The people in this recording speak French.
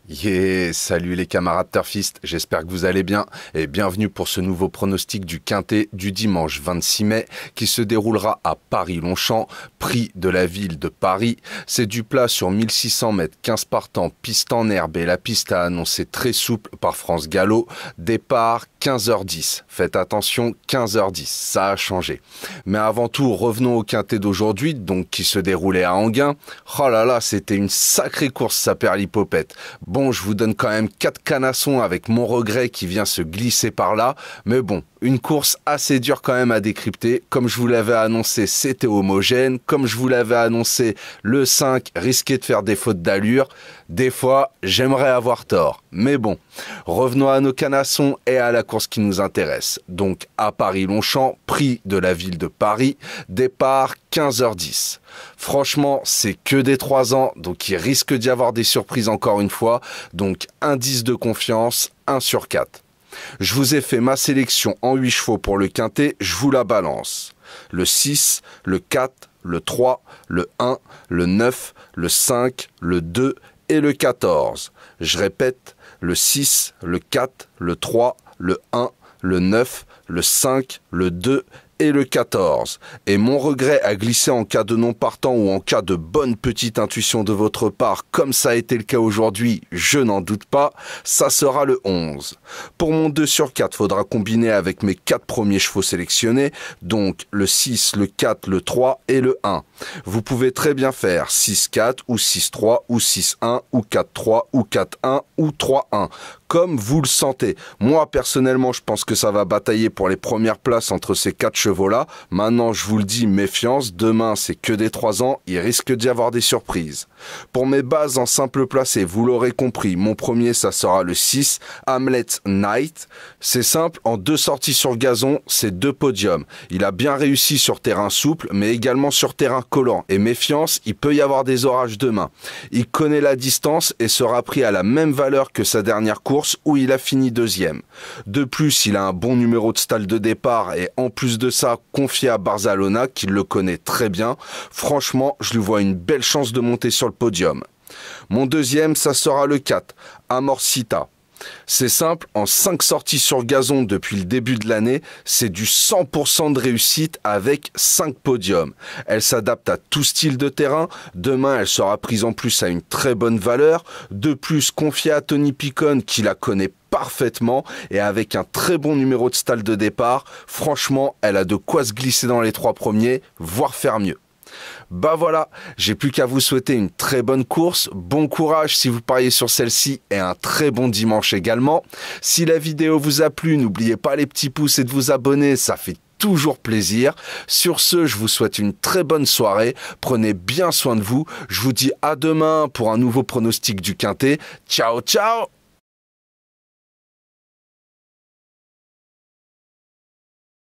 Yeah, salut les camarades turfistes, j'espère que vous allez bien et bienvenue pour ce nouveau pronostic du Quintet du dimanche 26 mai qui se déroulera à Paris-Longchamp, prix de la ville de Paris. C'est du plat sur 1600 mètres, 15 partants, piste en herbe et la piste a annoncé très souple par France Gallo. Départ 15h10, faites attention 15h10, ça a changé. Mais avant tout, revenons au Quintet d'aujourd'hui, donc qui se déroulait à Enghien. Oh là là, c'était une sacrée course ça perlipopette. Bon, je vous donne quand même 4 canassons avec mon regret qui vient se glisser par là. Mais bon, une course assez dure quand même à décrypter. Comme je vous l'avais annoncé, c'était homogène. Comme je vous l'avais annoncé, le 5 risquait de faire des fautes d'allure. Des fois, j'aimerais avoir tort. Mais bon, revenons à nos canassons et à la course qui nous intéresse. Donc, à Paris-Longchamp, prix de la ville de Paris, départ 15h10. Franchement, c'est que des 3 ans, donc il risque d'y avoir des surprises encore une fois. Donc, indice de confiance, 1 sur 4. Je vous ai fait ma sélection en 8 chevaux pour le quintet, je vous la balance. Le 6, le 4, le 3, le 1, le 9, le 5, le 2 et le 14. Je répète, le 6, le 4, le 3, le 1, le 9, le 5, le 2 et le 14. Et mon regret à glisser en cas de non partant ou en cas de bonne petite intuition de votre part, comme ça a été le cas aujourd'hui, je n'en doute pas, ça sera le 11. Pour mon 2 sur 4, faudra combiner avec mes 4 premiers chevaux sélectionnés, donc le 6, le 4, le 3 et le 1. Vous pouvez très bien faire 6-4 ou 6-3 ou 6-1 ou 4-3 ou 4-1 ou 3-1. Comme vous le sentez. Moi, personnellement, je pense que ça va batailler pour les premières places entre ces 4 chevaux-là. Maintenant, je vous le dis, méfiance. Demain, c'est que des 3 ans. Il risque d'y avoir des surprises. Pour mes bases en simple placé, vous l'aurez compris, mon premier, ça sera le 6, Hamlet Knight. C'est simple, en 2 sorties sur gazon, c'est 2 podiums. Il a bien réussi sur terrain souple, mais également sur terrain collant. Et méfiance, il peut y avoir des orages demain. Il connaît la distance et sera pris à la même valeur que sa dernière course, où il a fini 2e. De plus, il a un bon numéro de stall de départ et en plus de ça, confié à Barzalona, qui le connaît très bien. Franchement, je lui vois une belle chance de monter sur le podium. Mon deuxième, ça sera le 4, Amorcita. C'est simple, en 5 sorties sur gazon depuis le début de l'année, c'est du 100% de réussite avec 5 podiums. Elle s'adapte à tout style de terrain. Demain, elle sera prise en plus à une très bonne valeur. De plus, confiée à Tony Picon qui la connaît parfaitement et avec un très bon numéro de stall de départ. Franchement, elle a de quoi se glisser dans les 3 premiers, voire faire mieux. Bah voilà, j'ai plus qu'à vous souhaiter une très bonne course, bon courage si vous pariez sur celle-ci et un très bon dimanche également. Si la vidéo vous a plu, n'oubliez pas les petits pouces et de vous abonner, ça fait toujours plaisir. Sur ce, je vous souhaite une très bonne soirée, prenez bien soin de vous, je vous dis à demain pour un nouveau pronostic du Quintet. Ciao ciao!